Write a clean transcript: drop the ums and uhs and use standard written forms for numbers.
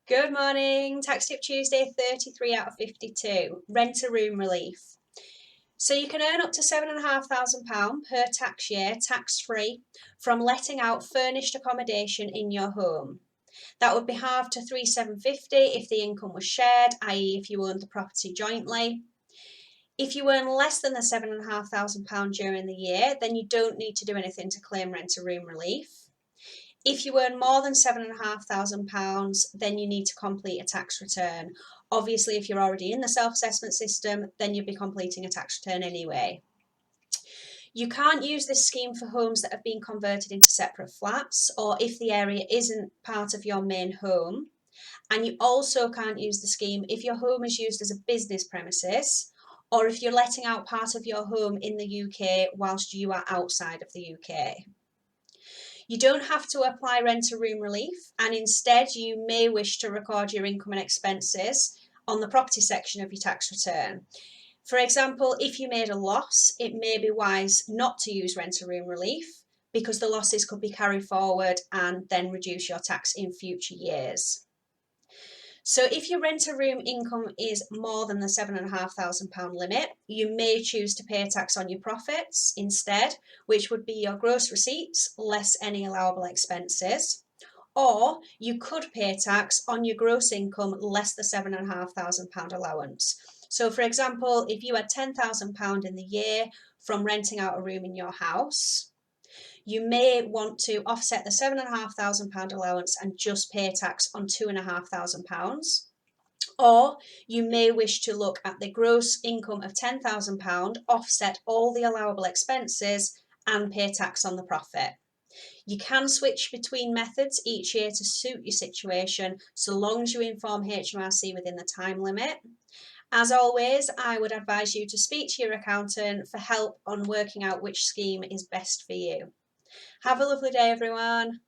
Good morning. Tax Tip Tuesday 33 out of 52. Rent a room relief. So you can earn up to £7,500 per tax year, tax free, from letting out furnished accommodation in your home. That would be halved to 3,750 if the income was shared, i.e., if you owned the property jointly. If you earn less than the £7,500 during the year, then you don't need to do anything to claim rent a room relief. If you earn more than £7,500, then you need to complete a tax return. Obviously, if you're already in the self-assessment system, then you'll be completing a tax return anyway. You can't use this scheme for homes that have been converted into separate flats, or if the area isn't part of your main home. And you also can't use the scheme if your home is used as a business premises, or if you're letting out part of your home in the UK whilst you are outside of the UK. You don't have to apply rent a room relief, and instead you may wish to record your income and expenses on the property section of your tax return. For example, if you made a loss, it may be wise not to use rent a room relief because the losses could be carried forward and then reduce your tax in future years. So if your rent a room income is more than the £7,500 limit, you may choose to pay tax on your profits instead, which would be your gross receipts less any allowable expenses. Or you could pay tax on your gross income less the £7,500 allowance. So for example, if you had £10,000 in the year from renting out a room in your house, you may want to offset the £7,500 allowance and just pay tax on £2,500. Or you may wish to look at the gross income of £10,000, offset all the allowable expenses and pay tax on the profit. You can switch between methods each year to suit your situation, so long as you inform HMRC within the time limit. As always, I would advise you to speak to your accountant for help on working out which scheme is best for you. Have a lovely day, everyone.